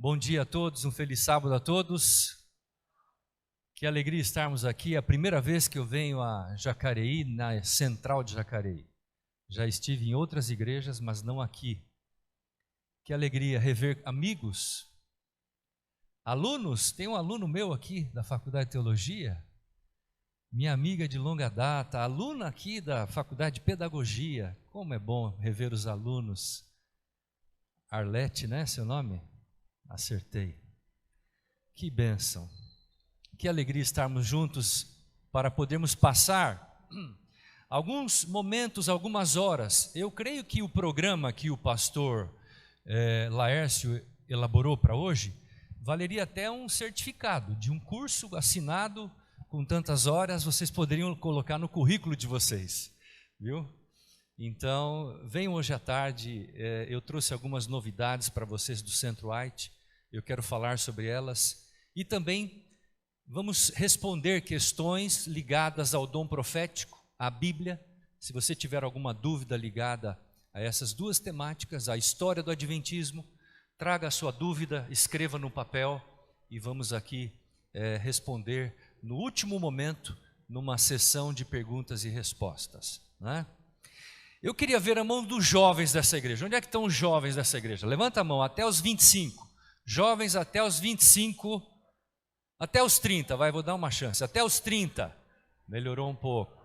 Bom dia a todos, um feliz sábado a todos. Que alegria estarmos aqui. É a primeira vez que eu venho a Jacareí, na central de Jacareí. Já estive em outras igrejas, mas não aqui. Que alegria rever amigos, alunos. Tem um aluno meu aqui da Faculdade de Teologia, minha amiga de longa data, aluna aqui da Faculdade de Pedagogia. Como é bom rever os alunos. Arlete, né, seu nome? Acertei. Que bênção. Que alegria estarmos juntos para podermos passar alguns momentos, algumas horas. Eu creio que o programa que o pastor Laércio elaborou para hoje valeria até um certificado de um curso assinado com tantas horas. Vocês poderiam colocar no currículo de vocês, viu? Então, venham hoje à tarde. Eu trouxe algumas novidades para vocês do Centro White. Eu quero falar sobre elas e também vamos responder questões ligadas ao dom profético, à Bíblia. Se você tiver alguma dúvida ligada a essas duas temáticas, a história do Adventismo, traga a sua dúvida, escreva no papel e vamos aqui responder no último momento, numa sessão de perguntas e respostas, né? Eu queria ver a mão dos jovens dessa igreja. Onde é que estão os jovens dessa igreja? Levanta a mão, até os 25. Jovens até os 25, até os 30, vou dar uma chance. Até os 30, melhorou um pouco.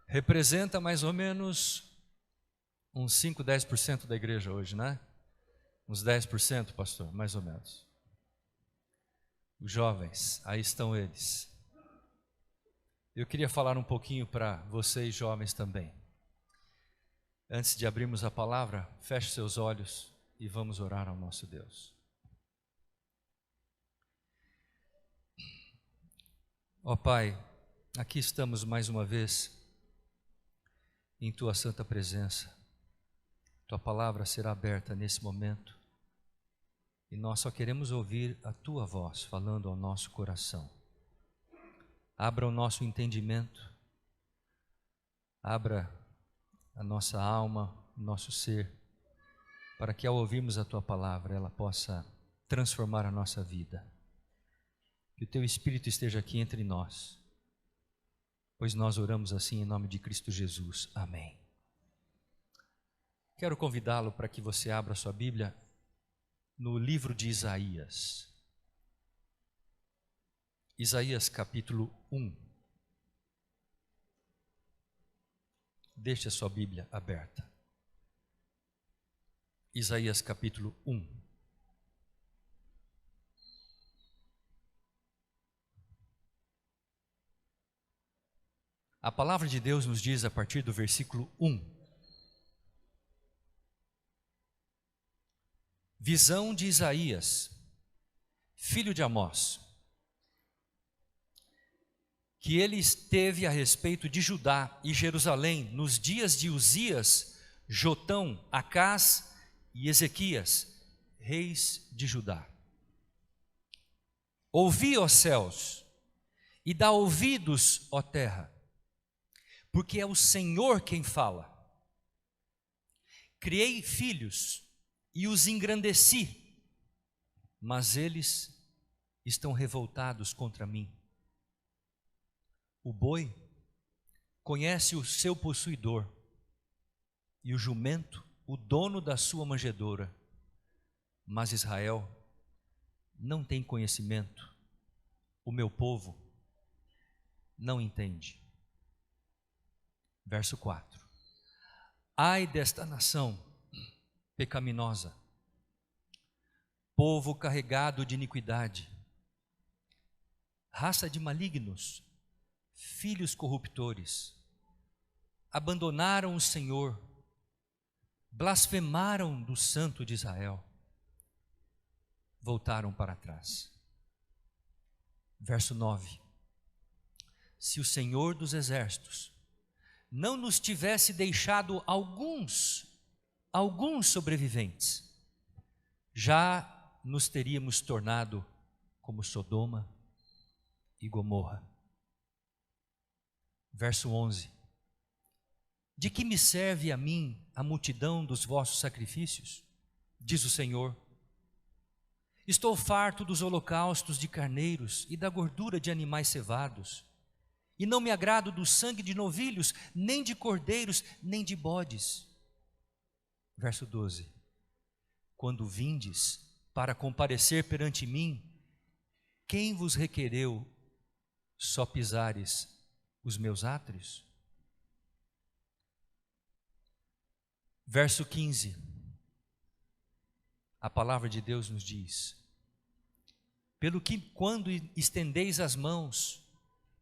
Representa mais ou menos uns 5, 10% da igreja hoje, né? Uns 10%, pastor, mais ou menos. Os jovens, aí estão eles. Eu queria falar um pouquinho para vocês jovens também. Antes de abrirmos a palavra, feche seus olhos e vamos orar ao nosso Deus. Ó Pai, aqui estamos mais uma vez em Tua santa presença. Tua palavra será aberta nesse momento e nós só queremos ouvir a Tua voz falando ao nosso coração. Abra o nosso entendimento, abra a nossa alma, o nosso ser, para que ao ouvirmos a Tua palavra ela possa transformar a nossa vida. Que o Teu Espírito esteja aqui entre nós, pois nós oramos assim em nome de Cristo Jesus. Amém. Quero convidá-lo para que você abra sua Bíblia no livro de Isaías. Isaías capítulo 1. Deixe a sua Bíblia aberta. Isaías capítulo 1. A palavra de Deus nos diz a partir do versículo 1. Visão de Isaías, filho de Amós, que ele esteve a respeito de Judá e Jerusalém nos dias de Uzias, Jotão, Acás e Ezequias, reis de Judá. Ouvi, ó céus, e dá ouvidos, ó terra, porque é o Senhor quem fala. Criei filhos e os engrandeci, mas eles estão revoltados contra mim. O boi conhece o seu possuidor, e o jumento o dono da sua manjedoura, mas Israel não tem conhecimento, o meu povo não entende. Verso 4. Ai desta nação pecaminosa, povo carregado de iniquidade, raça de malignos, filhos corruptores, abandonaram o Senhor, blasfemaram do Santo de Israel, voltaram para trás. Verso 9. Se o Senhor dos exércitos não nos tivesse deixado alguns sobreviventes, já nos teríamos tornado como Sodoma e Gomorra. Verso 11. De que me serve a mim a multidão dos vossos sacrifícios? Diz o Senhor. Estou farto dos holocaustos de carneiros e da gordura de animais cevados. E não me agrado do sangue de novilhos, nem de cordeiros, nem de bodes. Verso 12. Quando vindes para comparecer perante mim, quem vos requereu só pisares os meus átrios? Verso 15. A palavra de Deus nos diz: pelo que quando estendeis as mãos,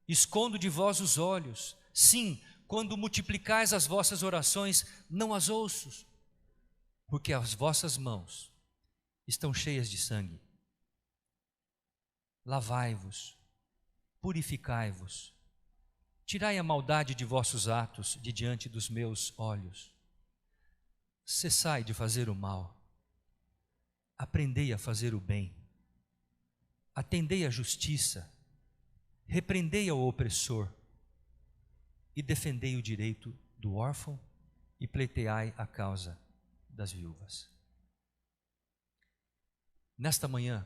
escondo de vós os olhos, sim, quando multiplicais as vossas orações, não as ouço, porque as vossas mãos estão cheias de sangue. Lavai-vos, purificai-vos, tirai a maldade de vossos atos de diante dos meus olhos. Cessai de fazer o mal, aprendei a fazer o bem, atendei à justiça, repreendei ao opressor e defendei o direito do órfão e pleiteai a causa das viúvas. Nesta manhã,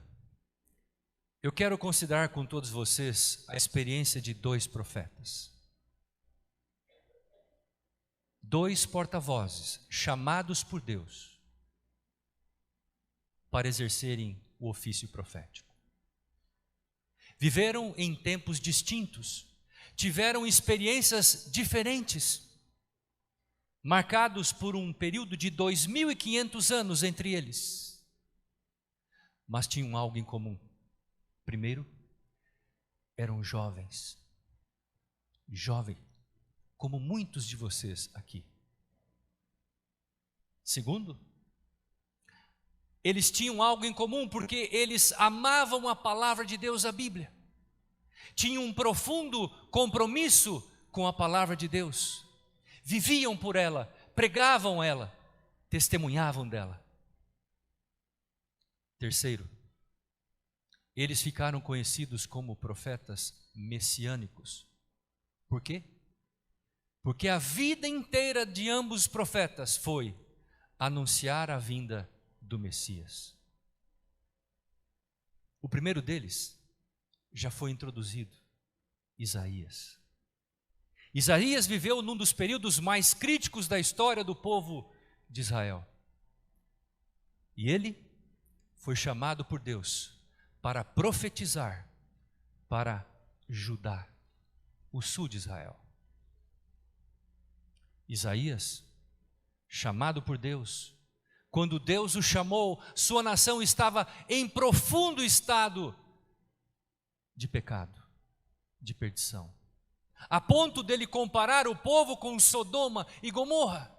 eu quero considerar com todos vocês a experiência de dois profetas. Dois porta-vozes chamados por Deus para exercerem o ofício profético. Viveram em tempos distintos, tiveram experiências diferentes, marcados por um período de 2.500 anos entre eles, mas tinham algo em comum. Primeiro, eram jovens, como muitos de vocês aqui. Segundo, eles tinham algo em comum porque eles amavam a palavra de Deus, a Bíblia. Tinham um profundo compromisso com a palavra de Deus. Viviam por ela, pregavam ela, testemunhavam dela. Terceiro, eles ficaram conhecidos como profetas messiânicos. Por quê? Porque a vida inteira de ambos os profetas foi anunciar a vinda do Messias. O primeiro deles já foi introduzido, Isaías. Isaías viveu num dos períodos mais críticos da história do povo de Israel. E ele foi chamado por Deus para profetizar para Judá, o sul de Israel. Isaías, chamado por Deus, quando Deus o chamou, sua nação estava em profundo estado de pecado, de perdição, a ponto dele comparar o povo com Sodoma e Gomorra.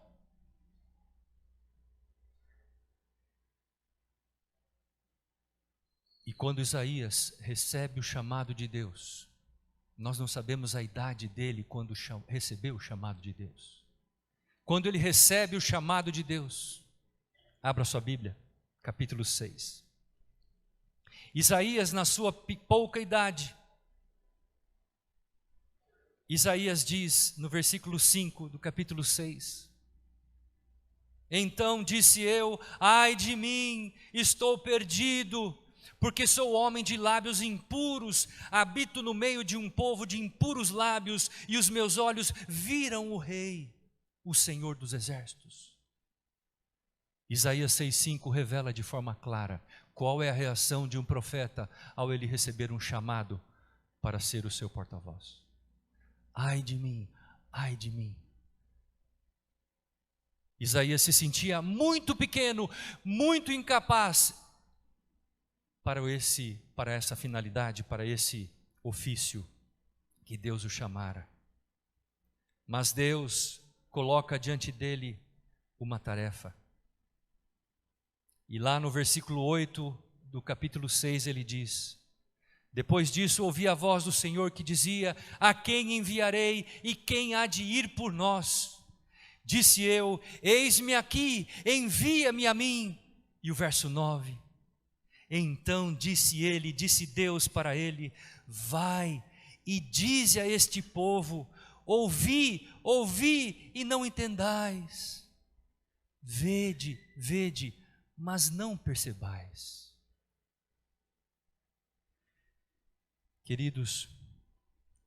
E quando Isaías recebe o chamado de Deus, nós não sabemos a idade dele quando recebeu o chamado de Deus. Quando ele recebe o chamado de Deus, abra sua Bíblia, capítulo 6. Isaías, na sua pouca idade, Isaías diz no versículo 5 do capítulo 6: então disse eu, ai de mim, estou perdido, porque sou homem de lábios impuros, habito no meio de um povo de impuros lábios, e os meus olhos viram o Rei, o Senhor dos Exércitos. Isaías 6,5 revela de forma clara qual é a reação de um profeta ao ele receber um chamado para ser o seu porta-voz. Ai de mim, ai de mim. Isaías se sentia muito pequeno, muito incapaz para essa finalidade, para esse ofício que Deus o chamara. Mas Deus coloca diante dele uma tarefa. E lá no versículo 8 do capítulo 6 ele diz: depois disso ouvi a voz do Senhor que dizia, a quem enviarei e quem há de ir por nós? Disse eu, eis-me aqui, envia-me a mim. E o verso 9, então disse Deus para ele, vai e dize a este povo, ouvi e não entendais, vede, mas não percebais. Queridos,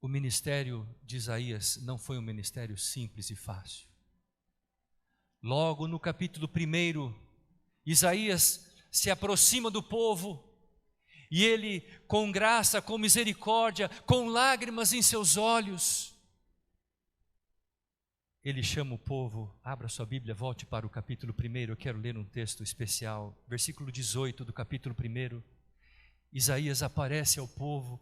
o ministério de Isaías não foi um ministério simples e fácil. Logo no capítulo 1, Isaías se aproxima do povo e ele, com graça, com misericórdia, com lágrimas em seus olhos, ele chama o povo. Abra sua Bíblia, volte para o capítulo 1, eu quero ler um texto especial, versículo 18 do capítulo 1. Isaías aparece ao povo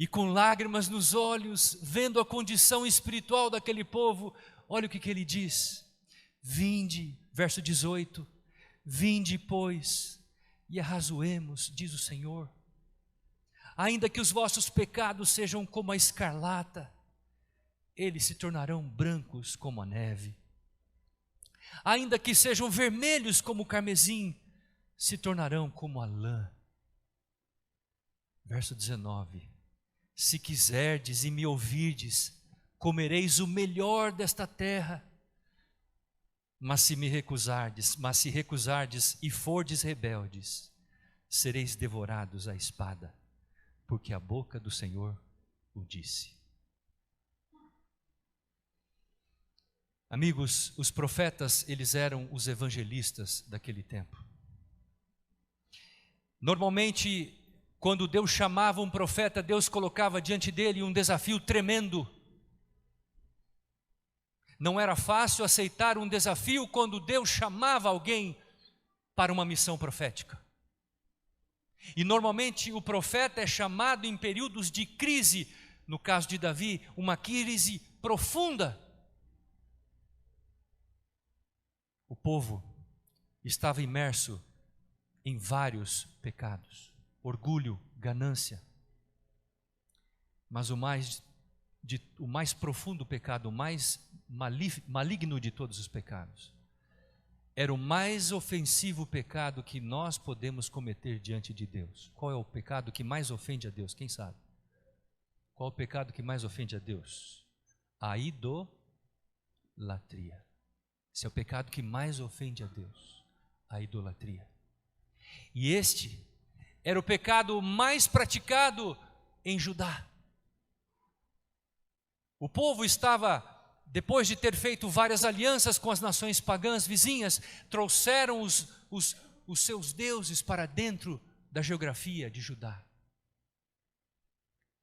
e, com lágrimas nos olhos, vendo a condição espiritual daquele povo, olha o que ele diz: vinde, verso 18, vinde, pois, e arrazoemos, diz o Senhor. Ainda que os vossos pecados sejam como a escarlata, eles se tornarão brancos como a neve. Ainda que sejam vermelhos como o carmesim, se tornarão como a lã. Verso 19: se quiserdes e me ouvirdes, comereis o melhor desta terra. Mas se recusardes e fordes rebeldes, sereis devorados à espada, porque a boca do Senhor o disse. Amigos, os profetas, eles eram os evangelistas daquele tempo. Normalmente, quando Deus chamava um profeta, Deus colocava diante dele um desafio tremendo. Não era fácil aceitar um desafio quando Deus chamava alguém para uma missão profética. E normalmente o profeta é chamado em períodos de crise, no caso de Davi, uma crise profunda. O povo estava imerso em vários pecados: orgulho, ganância. Mas o mais profundo pecado, o mais maligno de todos os pecados, era o mais ofensivo pecado que nós podemos cometer diante de Deus. Qual é o pecado que mais ofende a Deus? Quem sabe? Qual é o pecado que mais ofende a Deus? A idolatria. Esse é o pecado que mais ofende a Deus, a idolatria. E este era o pecado mais praticado em Judá. O povo estava, depois de ter feito várias alianças com as nações pagãs vizinhas, trouxeram os seus deuses para dentro da geografia de Judá.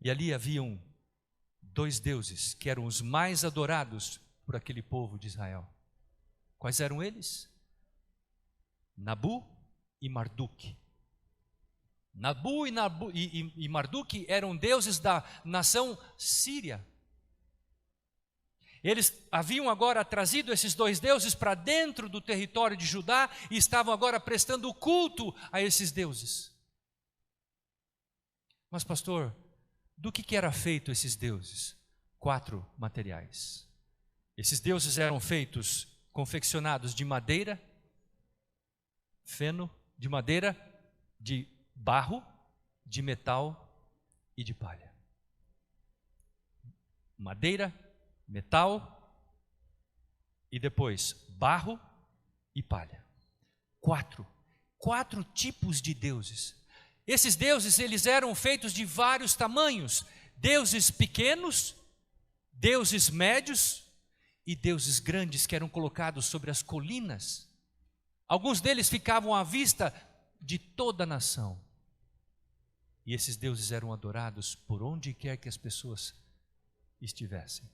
E ali haviam dois deuses que eram os mais adorados por aquele povo de Israel. Quais eram eles? Nabu e Marduk. Nabu e Marduk eram deuses da nação síria. Eles haviam agora trazido esses dois deuses para dentro do território de Judá e estavam agora prestando culto a esses deuses. Mas, pastor, do que era feito esses deuses? 4 materiais. Esses deuses eram feitos, confeccionados de madeira, feno, de madeira, de barro, de metal e de palha. Madeira, metal e depois barro e palha. 4 tipos de deuses. Esses deuses, eles eram feitos de vários tamanhos: deuses pequenos, deuses médios e deuses grandes que eram colocados sobre as colinas. Alguns deles ficavam à vista de toda a nação. E esses deuses eram adorados por onde quer que as pessoas estivessem.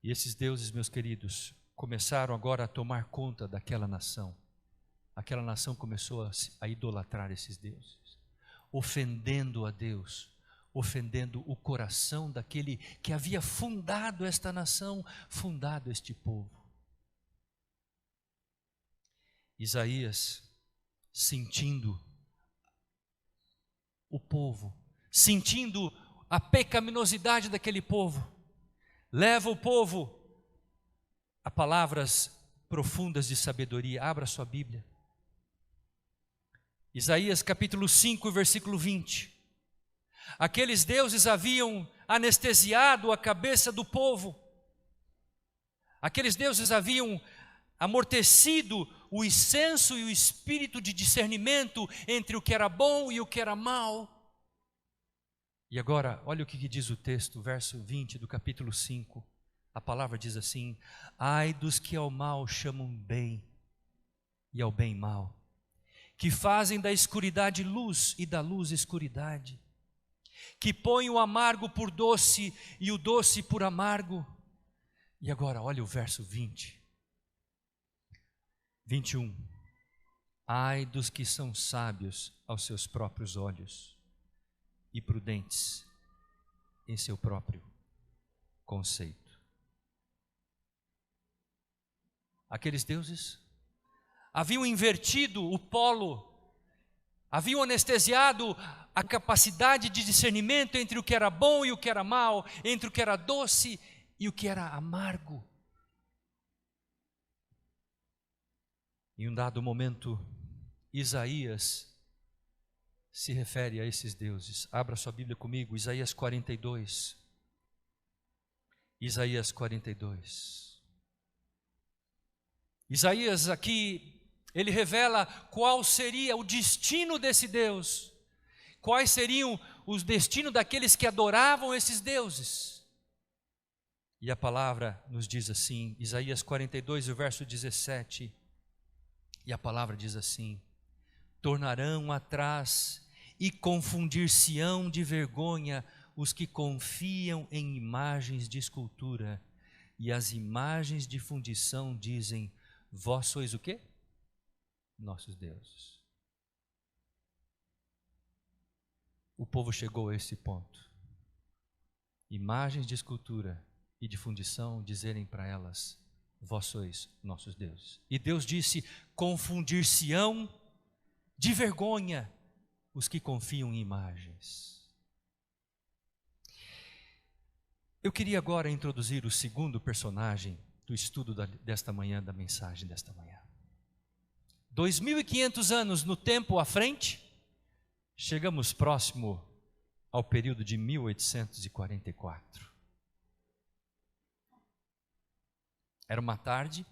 E esses deuses, meus queridos, começaram agora a tomar conta daquela nação. Aquela nação começou a idolatrar esses deuses, ofendendo a Deus, ofendendo o coração daquele que havia fundado esta nação, fundado este povo. Isaías, sentindo o povo, sentindo a pecaminosidade daquele povo, leva o povo a palavras profundas de sabedoria. Abra sua Bíblia. Isaías capítulo 5, versículo 20. Aqueles deuses haviam anestesiado a cabeça do povo. Aqueles deuses haviam amortecido o senso e o espírito de discernimento entre o que era bom e o que era mal. E agora, olha o que diz o texto, verso 20 do capítulo 5. A palavra diz assim: ai dos que ao mal chamam bem, e ao bem mal, que fazem da escuridade luz e da luz escuridade, que põem o amargo por doce e o doce por amargo. E agora, olha o verso 20, 21. Ai dos que são sábios aos seus próprios olhos e prudentes em seu próprio conceito. Aqueles deuses haviam invertido o polo, haviam anestesiado a capacidade de discernimento entre o que era bom e o que era mal, entre o que era doce e o que era amargo. Em um dado momento, Isaías se refere a esses deuses. Abra sua Bíblia comigo, Isaías 42. Isaías 42. Isaías aqui, ele revela qual seria o destino desse Deus, quais seriam os destinos daqueles que adoravam esses deuses. E a palavra nos diz assim, Isaías 42, o verso 17, e a palavra diz assim: tornarão atrás e confundir-se-ão de vergonha os que confiam em imagens de escultura, e as imagens de fundição dizem: vós sois o quê? Nossos deuses. O povo chegou a esse ponto. Imagens de escultura e de fundição dizerem para elas: vós sois nossos deuses. E Deus disse: confundir-se-ão de vergonha os que confiam em imagens. Eu queria agora introduzir o segundo personagem do estudo desta manhã, da mensagem desta manhã. 2.500 anos no tempo à frente, chegamos próximo ao período de 1844. Era uma tarde,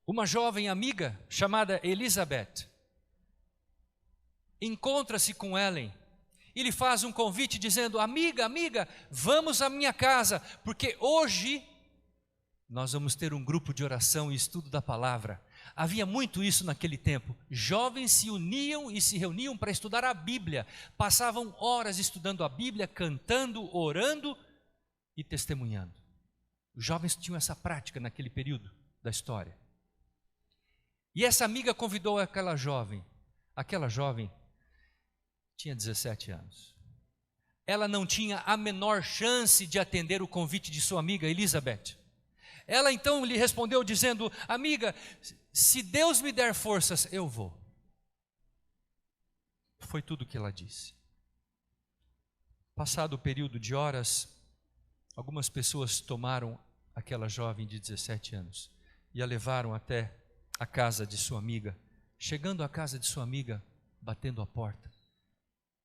uma jovem amiga chamada Elizabeth encontra-se com Ellen e lhe faz um convite dizendo: amiga, vamos à minha casa, porque hoje nós vamos ter um grupo de oração e estudo da palavra. Havia muito isso naquele tempo. Jovens se uniam e se reuniam para estudar a Bíblia. Passavam horas estudando a Bíblia, cantando, orando e testemunhando. Os jovens tinham essa prática naquele período da história. E essa amiga convidou aquela jovem. Aquela jovem tinha 17 anos. Ela não tinha a menor chance de atender o convite de sua amiga Elizabeth. Ela então lhe respondeu dizendo: amiga, se Deus me der forças, eu vou. Foi tudo o que ela disse. Passado o período de horas, algumas pessoas tomaram aquela jovem de 17 anos e a levaram até a casa de sua amiga. Chegando à casa de sua amiga, batendo a porta,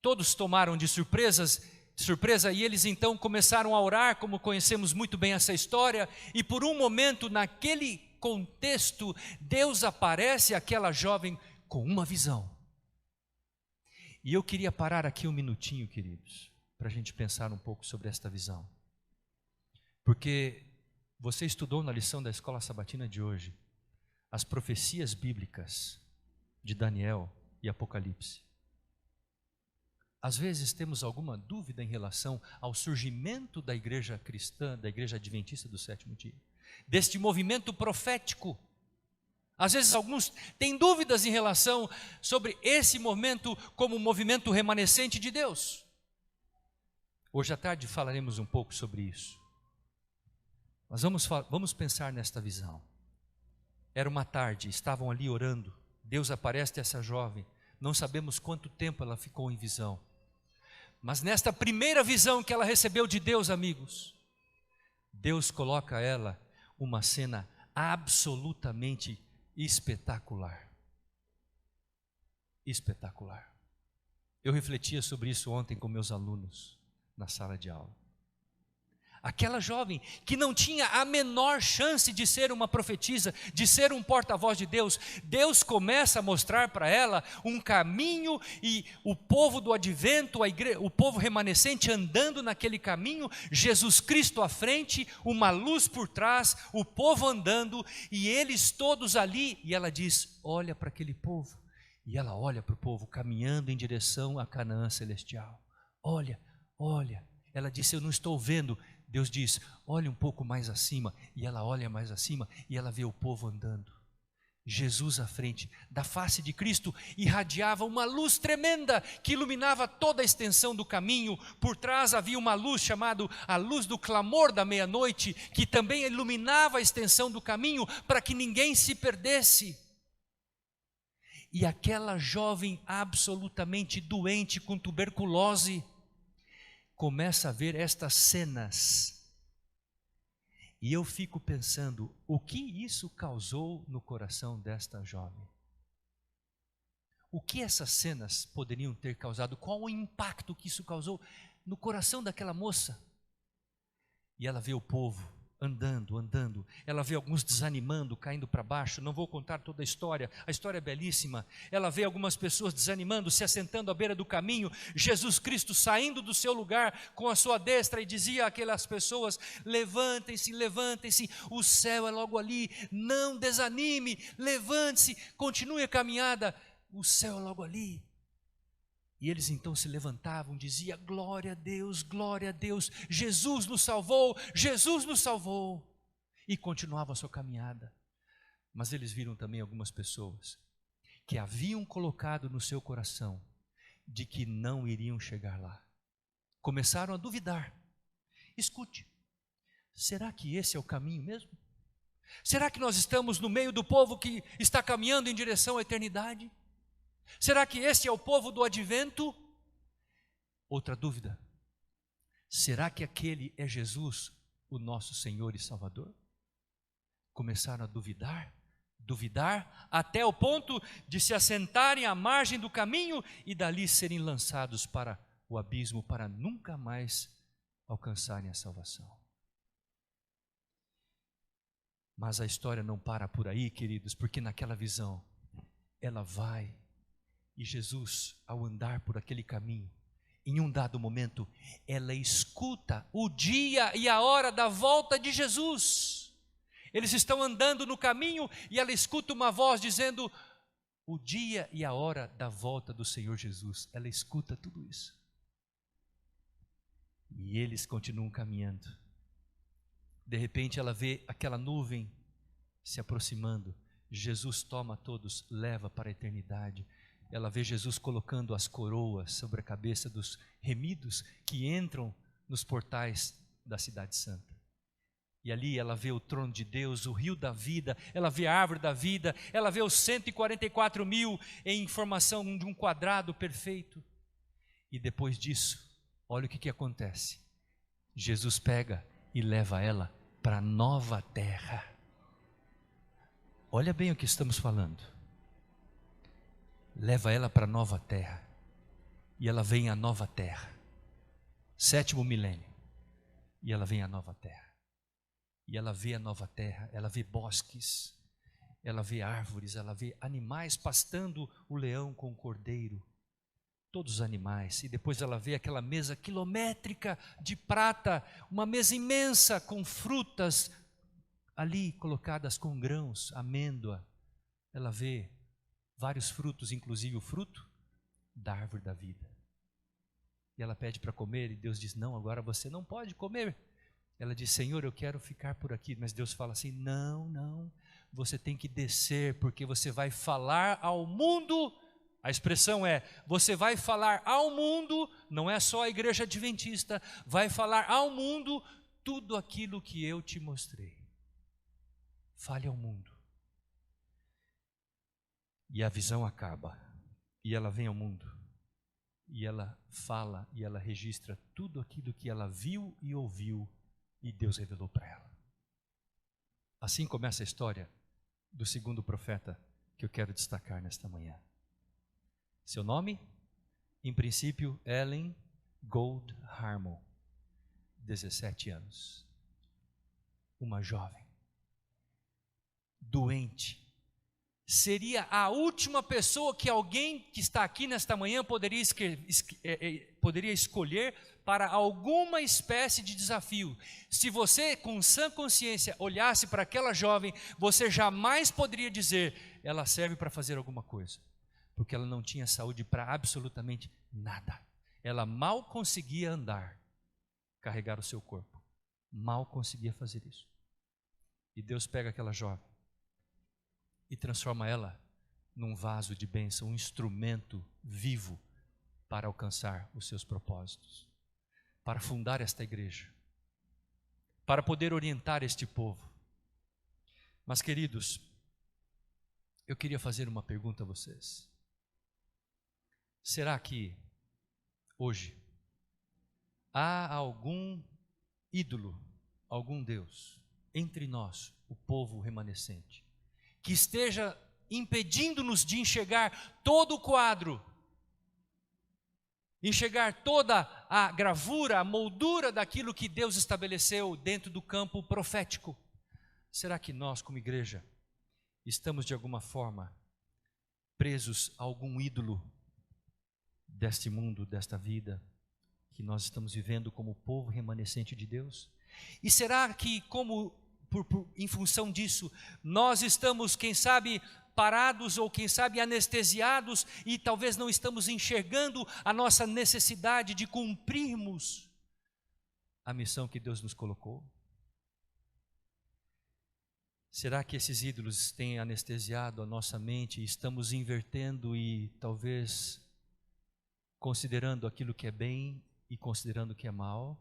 todos tomaram de surpresa, e eles então começaram a orar, como conhecemos muito bem essa história, e por um momento, naquele contexto, Deus aparece àquela jovem com uma visão. E eu queria parar aqui um minutinho, queridos, para a gente pensar um pouco sobre esta visão. Porque você estudou na lição da Escola Sabatina de hoje as profecias bíblicas de Daniel e Apocalipse. Às vezes temos alguma dúvida em relação ao surgimento da igreja cristã, da igreja adventista do sétimo dia, deste movimento profético. Às vezes alguns têm dúvidas em relação sobre esse momento como um movimento remanescente de Deus. Hoje à tarde falaremos um pouco sobre isso. Mas vamos pensar nesta visão. Era uma tarde, estavam ali orando, Deus aparece a essa jovem, não sabemos quanto tempo ela ficou em visão. Mas nesta primeira visão que ela recebeu de Deus, amigos, Deus coloca a ela uma cena absolutamente espetacular. Espetacular. Eu refletia sobre isso ontem com meus alunos na sala de aula. Aquela jovem que não tinha a menor chance de ser uma profetisa, de ser um porta-voz de Deus, Deus começa a mostrar para ela um caminho, e o povo do advento, o povo remanescente andando naquele caminho, Jesus Cristo à frente, uma luz por trás, o povo andando, e eles todos ali, e ela diz: olha para aquele povo, e ela olha para o povo caminhando em direção a Canaã celestial. Olha, olha, ela disse: eu não estou vendo. Deus diz: olha um pouco mais acima, e ela olha mais acima, e ela vê o povo andando. Jesus à frente, da face de Cristo, irradiava uma luz tremenda, que iluminava toda a extensão do caminho. Por trás havia uma luz chamada a luz do clamor da meia-noite, que também iluminava a extensão do caminho, para que ninguém se perdesse. E aquela jovem absolutamente doente com tuberculose, começa a ver estas cenas, e eu fico pensando, o que isso causou no coração desta jovem? O que essas cenas poderiam ter causado? Qual o impacto que isso causou no coração daquela moça? E ela vê o povo andando, andando, ela vê alguns desanimando, caindo para baixo. Não vou contar toda a história é belíssima. Ela vê algumas pessoas desanimando, se assentando à beira do caminho, Jesus Cristo saindo do seu lugar com a sua destra, e dizia àquelas pessoas: levantem-se, levantem-se, o céu é logo ali, não desanime, levante-se, continue a caminhada, o céu é logo ali. E eles então se levantavam, dizia: glória a Deus, Jesus nos salvou, Jesus nos salvou. E continuavam a sua caminhada. Mas eles viram também algumas pessoas que haviam colocado no seu coração de que não iriam chegar lá. Começaram a duvidar. Escute, será que esse é o caminho mesmo? Será que nós estamos no meio do povo que está caminhando em direção à eternidade? Será que esse é o povo do advento? Outra dúvida: será que aquele é Jesus, o nosso Senhor e Salvador? Começaram a duvidar, até o ponto de se assentarem à margem do caminho e dali serem lançados para o abismo, para nunca mais alcançarem a salvação. Mas a história não para por aí, queridos, porque naquela visão ela vai. E Jesus, ao andar por aquele caminho, em um dado momento, ela escuta o dia e a hora da volta de Jesus. Eles estão andando no caminho e ela escuta uma voz dizendo o dia e a hora da volta do Senhor Jesus. Ela escuta tudo isso. E eles continuam caminhando. De repente ela vê aquela nuvem se aproximando. Jesus toma todos, leva para a eternidade. Ela vê Jesus colocando as coroas sobre a cabeça dos remidos que entram nos portais da cidade santa. E ali ela vê o trono de Deus, o rio da vida, ela vê a árvore da vida, ela vê os 144 mil em formação de um quadrado perfeito. E depois disso, olha o que acontece. Jesus pega e leva ela para a nova terra. Olha bem o que estamos falando. Leva ela para a nova terra, e ela vem à nova terra, 7º milênio, e ela vem à nova terra, e ela vê a nova terra, ela vê bosques, ela vê árvores, ela vê animais pastando, o leão com o cordeiro, todos os animais, e depois ela vê aquela mesa quilométrica de prata, uma mesa imensa com frutas ali colocadas com grãos, amêndoa, ela vê vários frutos, inclusive o fruto da árvore da vida. E ela pede para comer, e Deus diz: não, agora você não pode comer. Ela diz: Senhor, eu quero ficar por aqui. Mas Deus fala assim: não, você tem que descer, porque você vai falar ao mundo. A expressão é: você vai falar ao mundo, não é só a igreja adventista, vai falar ao mundo tudo aquilo que eu te mostrei. Fale ao mundo. E a visão acaba, e ela vem ao mundo, e ela fala, e ela registra tudo aquilo que ela viu e ouviu, e Deus revelou para ela. Assim começa a história do segundo profeta que eu quero destacar nesta manhã. Seu nome? Em princípio, Ellen Gold Harmon. 17 anos. Uma jovem, doente. Seria a última pessoa que alguém que está aqui nesta manhã poderia escolher para alguma espécie de desafio. Se você, com sã consciência, olhasse para aquela jovem, você jamais poderia dizer, ela serve para fazer alguma coisa, porque ela não tinha saúde para absolutamente nada. Ela mal conseguia andar, carregar o seu corpo, mal conseguia fazer isso. E Deus pega aquela jovem e transforma ela num vaso de bênção, um instrumento vivo para alcançar os seus propósitos, para fundar esta igreja, para poder orientar este povo. Mas, queridos, eu queria fazer uma pergunta a vocês. Será que hoje há algum ídolo, algum Deus entre nós, o povo remanescente, que esteja impedindo-nos de enxergar todo o quadro, enxergar toda a gravura, a moldura daquilo que Deus estabeleceu dentro do campo profético? Será que nós, como igreja, estamos de alguma forma presos a algum ídolo deste mundo, desta vida que nós estamos vivendo como povo remanescente de Deus? E será que, em função disso, nós estamos, quem sabe, parados ou quem sabe anestesiados e talvez não estamos enxergando a nossa necessidade de cumprirmos a missão que Deus nos colocou? Será que esses ídolos têm anestesiado a nossa mente e estamos invertendo e talvez considerando aquilo que é bem e considerando o que é mal?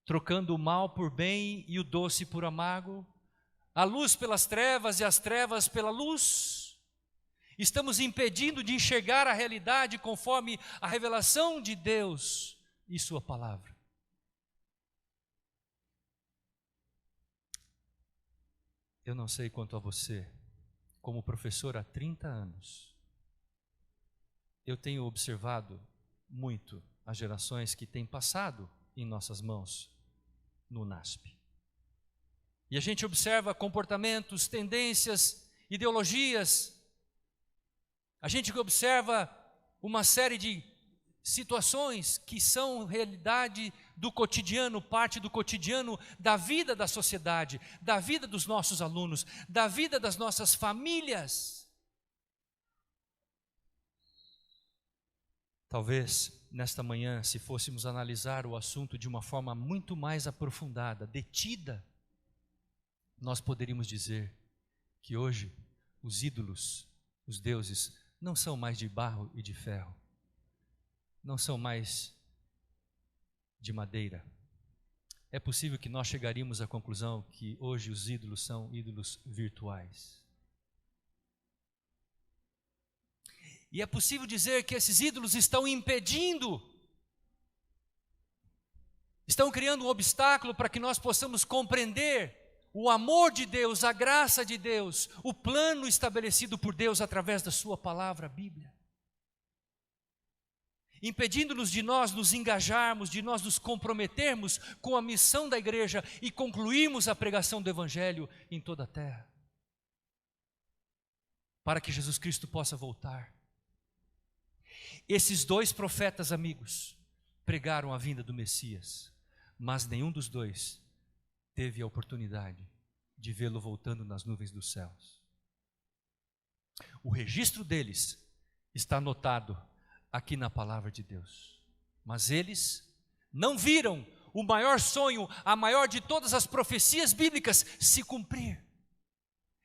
Trocando o mal por bem e o doce por amargo? A luz pelas trevas e as trevas pela luz? Estamos impedindo de enxergar a realidade conforme a revelação de Deus e sua palavra. Eu não sei quanto a você, como professor há 30 anos, eu tenho observado muito as gerações que têm passado em nossas mãos no NASP. E a gente observa comportamentos, tendências, ideologias. A gente observa uma série de situações que são realidade do cotidiano, parte do cotidiano da vida da sociedade, da vida dos nossos alunos, da vida das nossas famílias. Talvez nesta manhã, se fôssemos analisar o assunto de uma forma muito mais aprofundada, detida, nós poderíamos dizer que hoje os ídolos, os deuses, não são mais de barro e de ferro, não são mais de madeira. É possível que nós chegaríamos à conclusão que hoje os ídolos são ídolos virtuais. E é possível dizer que esses ídolos estão impedindo, estão criando um obstáculo para que nós possamos compreender o amor de Deus, a graça de Deus, o plano estabelecido por Deus através da sua palavra, a Bíblia. Impedindo-nos de nós nos engajarmos, de nós nos comprometermos com a missão da igreja e concluirmos a pregação do Evangelho em toda a terra, para que Jesus Cristo possa voltar. Esses dois profetas, amigos, pregaram a vinda do Messias, mas nenhum dos dois teve a oportunidade de vê-lo voltando nas nuvens dos céus. O registro deles está anotado aqui na palavra de Deus, mas eles não viram o maior sonho, a maior de todas as profecias bíblicas se cumprir.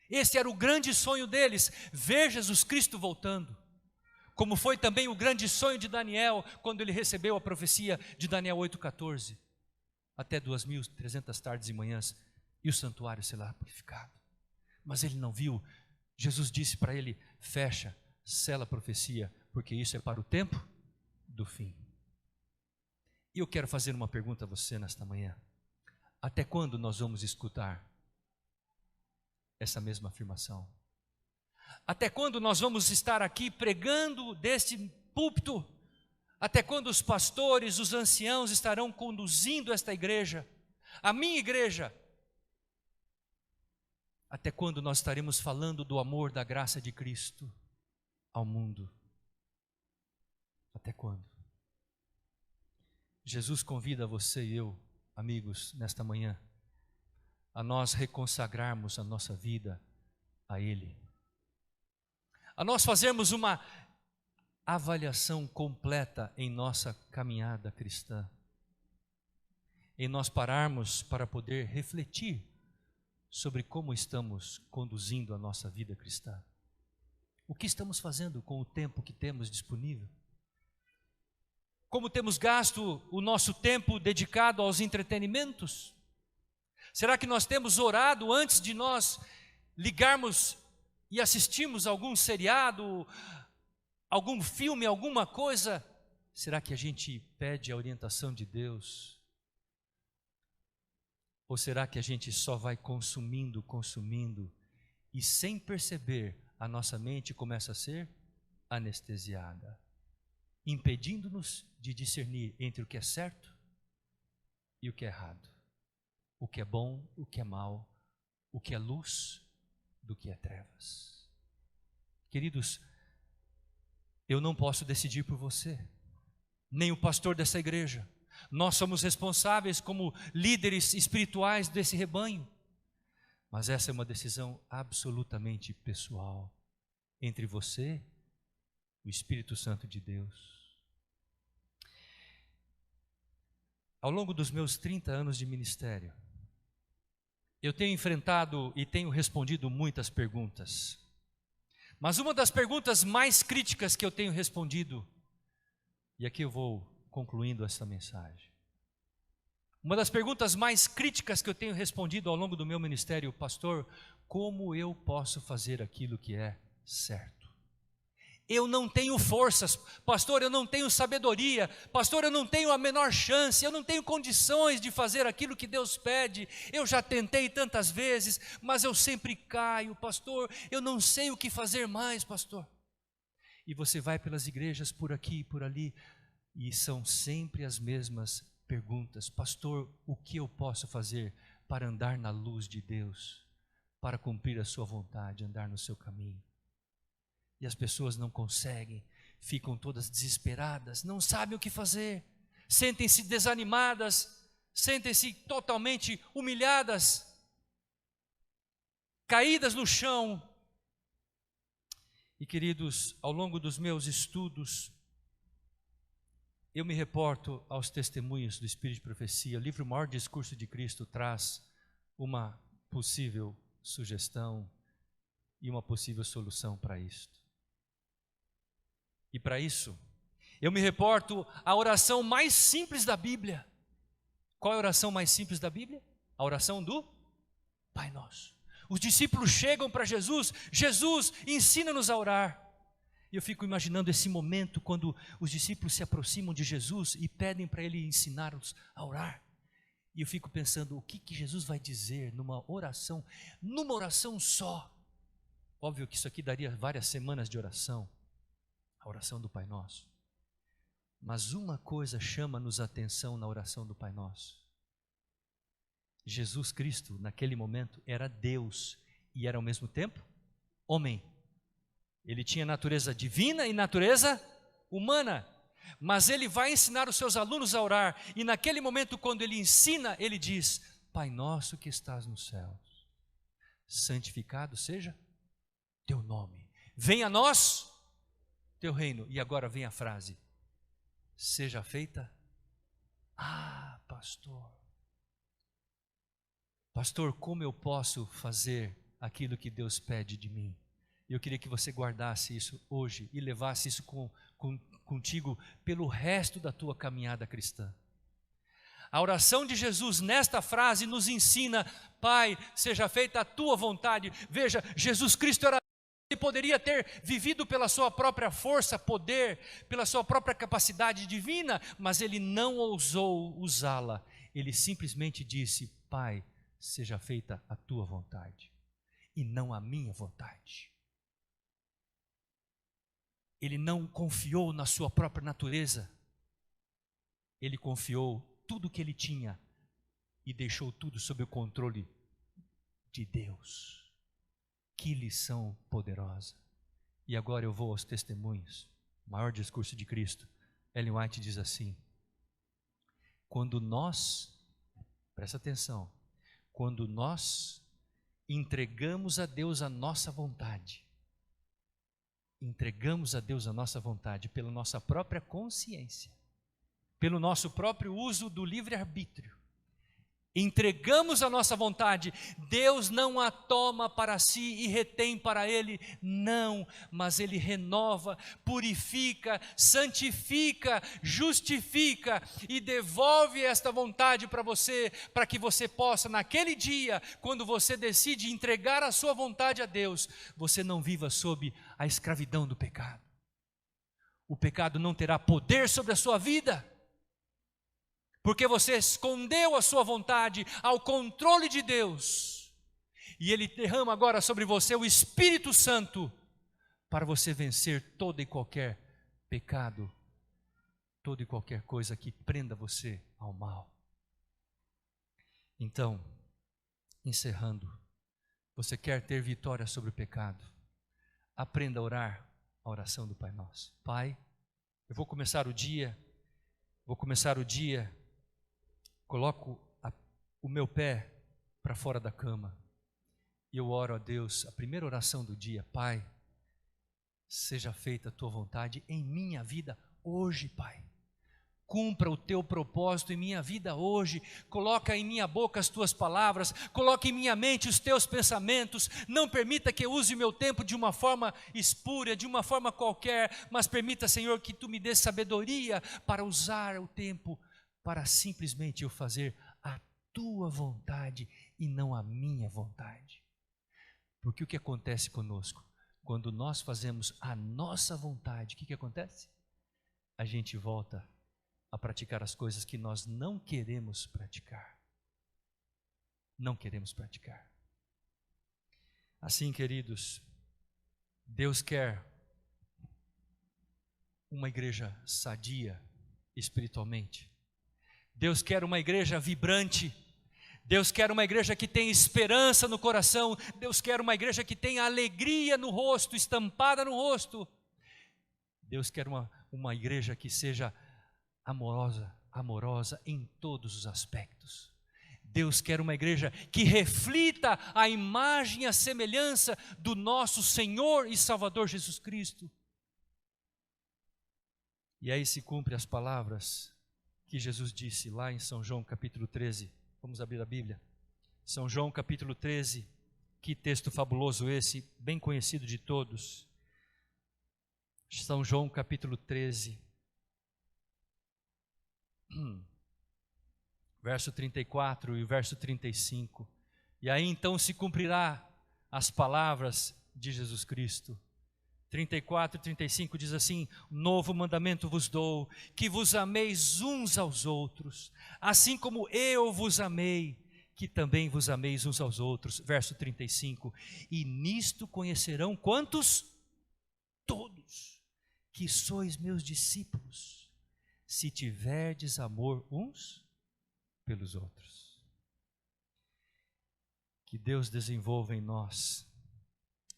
Esse era o grande sonho deles, ver Jesus Cristo voltando, como foi também o grande sonho de Daniel, quando ele recebeu a profecia de Daniel 8,14, até 2.300 tardes e manhãs, e o santuário será purificado. Mas ele não viu. Jesus disse para ele, fecha, sela a profecia, porque isso é para o tempo do fim. E eu quero fazer uma pergunta a você nesta manhã. Até quando nós vamos escutar essa mesma afirmação? Até quando nós vamos estar aqui pregando deste púlpito Até quando os pastores, os anciãos estarão conduzindo esta igreja, a minha igreja? Até quando nós estaremos falando do amor, da graça de Cristo ao mundo? Até quando? Jesus convida você e eu, amigos, nesta manhã, a nós reconsagrarmos a nossa vida a Ele, a nós fazermos uma avaliação completa em nossa caminhada cristã, em nós pararmos para poder refletir sobre como estamos conduzindo a nossa vida cristã. O que estamos fazendo com o tempo que temos disponível? Como temos gasto o nosso tempo dedicado aos entretenimentos? Será que nós temos orado antes de nós ligarmos e assistirmos algum seriado, algum filme, alguma coisa? Será que a gente pede a orientação de Deus? Ou será que a gente só vai consumindo e sem perceber a nossa mente começa a ser anestesiada, impedindo-nos de discernir entre o que é certo e o que é errado, o que é bom, o que é mal, o que é luz do que é trevas? Queridos, eu não posso decidir por você, nem o pastor dessa igreja. Nós somos responsáveis como líderes espirituais desse rebanho, mas essa é uma decisão absolutamente pessoal entre você e o Espírito Santo de Deus. Ao longo dos meus 30 anos de ministério, eu tenho enfrentado e tenho respondido muitas perguntas, mas uma das perguntas mais críticas que eu tenho respondido, e aqui eu vou concluindo essa mensagem, uma das perguntas mais críticas que eu tenho respondido ao longo do meu ministério: pastor, como eu posso fazer aquilo que é certo? Eu não tenho forças, pastor, eu não tenho sabedoria, pastor, eu não tenho a menor chance, eu não tenho condições de fazer aquilo que Deus pede. Eu já tentei tantas vezes, mas eu sempre caio, pastor, eu não sei o que fazer mais, pastor. E você vai pelas igrejas por aqui e por ali, e são sempre as mesmas perguntas: pastor, o que eu posso fazer para andar na luz de Deus, para cumprir a sua vontade, andar no seu caminho? E as pessoas não conseguem, ficam todas desesperadas, não sabem o que fazer, sentem-se desanimadas, sentem-se totalmente humilhadas, caídas no chão. E queridos, ao longo dos meus estudos, eu me reporto aos testemunhos do Espírito de Profecia. O livro Maior Discurso de Cristo traz uma possível sugestão e uma possível solução para isto. E para isso, eu me reporto à oração mais simples da Bíblia. Qual é a oração mais simples da Bíblia? A oração do Pai Nosso. Os discípulos chegam para Jesus: Jesus, ensina-nos a orar. E eu fico imaginando esse momento quando os discípulos se aproximam de Jesus e pedem para Ele ensinar-os a orar. E eu fico pensando, o que Jesus vai dizer numa oração só? Óbvio que isso aqui daria várias semanas de oração, a oração do Pai Nosso. Mas uma coisa chama-nos a atenção na oração do Pai Nosso. Jesus Cristo, naquele momento, era Deus e era ao mesmo tempo homem. Ele tinha natureza divina e natureza humana, mas ele vai ensinar os seus alunos a orar, e naquele momento, quando ele ensina, ele diz: Pai nosso que estás nos céus, santificado seja teu nome, venha a nós teu reino. E agora vem a frase: seja feita. Pastor, como eu posso fazer aquilo que Deus pede de mim? Eu queria que você guardasse isso hoje e levasse isso contigo pelo resto da tua caminhada cristã. A oração de Jesus nesta frase nos ensina: Pai, seja feita a tua vontade. Veja, Jesus Cristo era, ele poderia ter vivido pela sua própria força, poder, pela sua própria capacidade divina, mas ele não ousou usá-la. Ele simplesmente disse: Pai, seja feita a tua vontade e não a minha vontade. Ele não confiou na sua própria natureza, ele confiou tudo o que ele tinha e deixou tudo sob o controle de Deus. Que lição poderosa. E agora eu vou aos testemunhos. O maior discurso de Cristo. Ellen White diz assim: quando nós, presta atenção, quando nós entregamos a Deus a nossa vontade, entregamos a Deus a nossa vontade pela nossa própria consciência, pelo nosso próprio uso do livre-arbítrio, entregamos a nossa vontade, Deus não a toma para si e retém para Ele, não, mas Ele renova, purifica, santifica, justifica e devolve esta vontade para você, para que você possa, naquele dia, quando você decide entregar a sua vontade a Deus, você não viva sob a escravidão do pecado. O pecado não terá poder sobre a sua vida, porque você escondeu a sua vontade ao controle de Deus, e Ele derrama agora sobre você o Espírito Santo, para você vencer todo e qualquer pecado, toda e qualquer coisa que prenda você ao mal. Então, encerrando, você quer ter vitória sobre o pecado, aprenda a orar a oração do Pai Nosso. Pai, eu vou começar o dia, coloco o meu pé para fora da cama e eu oro a Deus, a primeira oração do dia: Pai, seja feita a tua vontade em minha vida hoje, Pai. Cumpra o teu propósito em minha vida hoje, coloca em minha boca as tuas palavras, coloca em minha mente os teus pensamentos, não permita que eu use o meu tempo de uma forma espúria, de uma forma qualquer, mas permita, Senhor, que tu me dê sabedoria para usar o tempo para simplesmente eu fazer a tua vontade e não a minha vontade. Porque o que acontece conosco? Quando nós fazemos a nossa vontade, o que acontece? A gente volta a praticar as coisas que nós não queremos praticar. Não queremos praticar. Assim, queridos, Deus quer uma igreja sadia espiritualmente. Deus quer uma igreja vibrante, Deus quer uma igreja que tem esperança no coração, Deus quer uma igreja que tem alegria no rosto, estampada no rosto. Deus quer uma igreja que seja amorosa em todos os aspectos. Deus quer uma igreja que reflita a imagem e a semelhança do nosso Senhor e Salvador Jesus Cristo. E aí se cumpre as palavras que Jesus disse lá em São João capítulo 13, vamos abrir a Bíblia, São João capítulo 13, que texto fabuloso esse, bem conhecido de todos, São João capítulo 13, verso 34 e verso 35, e aí então se cumprirá as palavras de Jesus Cristo. 34 e 35 diz assim: novo mandamento vos dou, que vos ameis uns aos outros, assim como eu vos amei, que também vos ameis uns aos outros. Verso 35, e nisto conhecerão quantos? Todos, que sois meus discípulos, se tiverdes amor uns pelos outros. Que Deus desenvolva em nós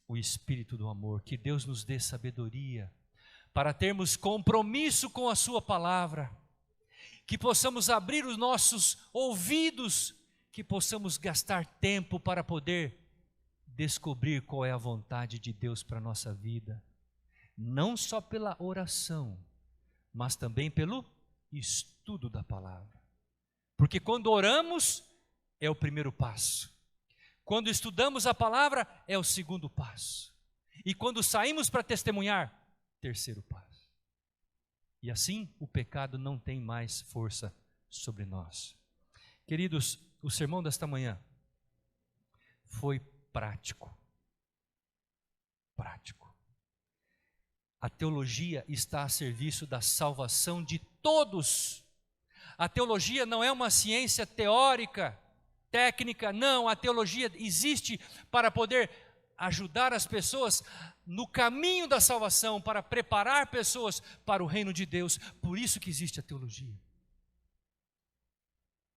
o espírito do amor, que Deus nos dê sabedoria para termos compromisso com a sua palavra, que possamos abrir os nossos ouvidos, que possamos gastar tempo para poder descobrir qual é a vontade de Deus para a nossa vida, não só pela oração, mas também pelo estudo da palavra, porque quando oramos é o primeiro passo, quando estudamos a palavra é o segundo passo, e quando saímos para testemunhar, terceiro passo. E assim o pecado não tem mais força sobre nós. Queridos, o sermão desta manhã foi prático. Prático. A teologia está a serviço da salvação de todos. A teologia não é uma ciência teórica, técnica, não. A teologia existe para poder ajudar as pessoas no caminho da salvação, para preparar pessoas para o reino de Deus. Por isso que existe a teologia.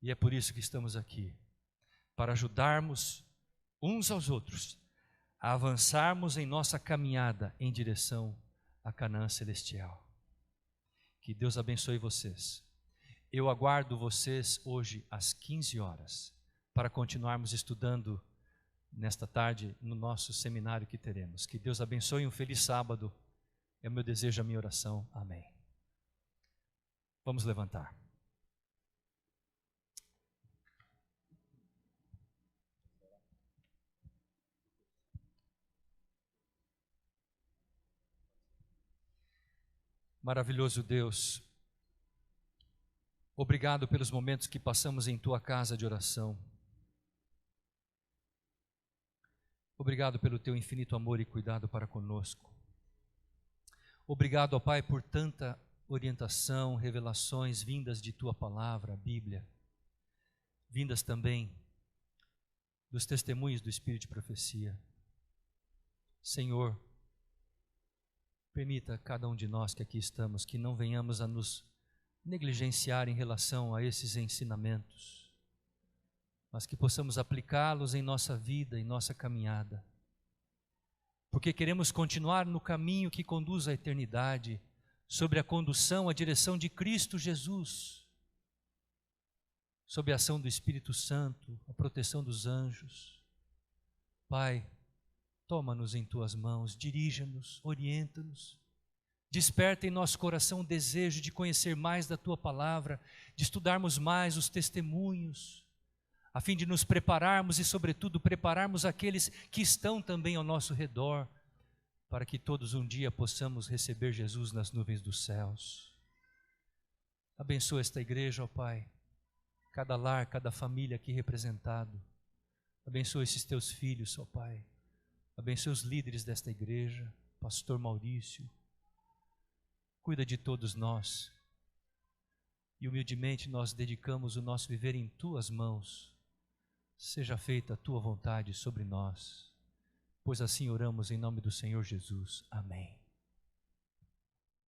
E é por isso que estamos aqui, para ajudarmos uns aos outros a avançarmos em nossa caminhada em direção à Canaã celestial. Que Deus abençoe vocês. Eu aguardo vocês hoje às 15 horas para continuarmos estudando nesta tarde no nosso seminário que teremos. Que Deus abençoe, um feliz sábado. É o meu desejo, a minha oração. Amém. Vamos levantar. Maravilhoso Deus, obrigado pelos momentos que passamos em Tua casa de oração. Obrigado pelo Teu infinito amor e cuidado para conosco. Obrigado, ó Pai, por tanta orientação, revelações vindas de Tua palavra, a Bíblia, vindas também dos testemunhos do Espírito de profecia. Senhor, permita a cada um de nós que aqui estamos que não venhamos a nos negligenciar em relação a esses ensinamentos, mas que possamos aplicá-los em nossa vida, em nossa caminhada, porque queremos continuar no caminho que conduz à eternidade, sobre a condução, a direção de Cristo Jesus, sob a ação do Espírito Santo, a proteção dos anjos. Pai, toma-nos em Tuas mãos, dirija-nos, orienta-nos, desperta em nosso coração o desejo de conhecer mais da Tua palavra, de estudarmos mais os testemunhos, a fim de nos prepararmos e, sobretudo, prepararmos aqueles que estão também ao nosso redor, para que todos um dia possamos receber Jesus nas nuvens dos céus. Abençoa esta igreja, ó Pai, cada lar, cada família aqui representado. Abençoa esses Teus filhos, ó Pai. Abençoa os líderes desta igreja, pastor Maurício. Cuida de todos nós. E humildemente nós dedicamos o nosso viver em Tuas mãos. Seja feita a Tua vontade sobre nós, pois assim oramos em nome do Senhor Jesus. Amém.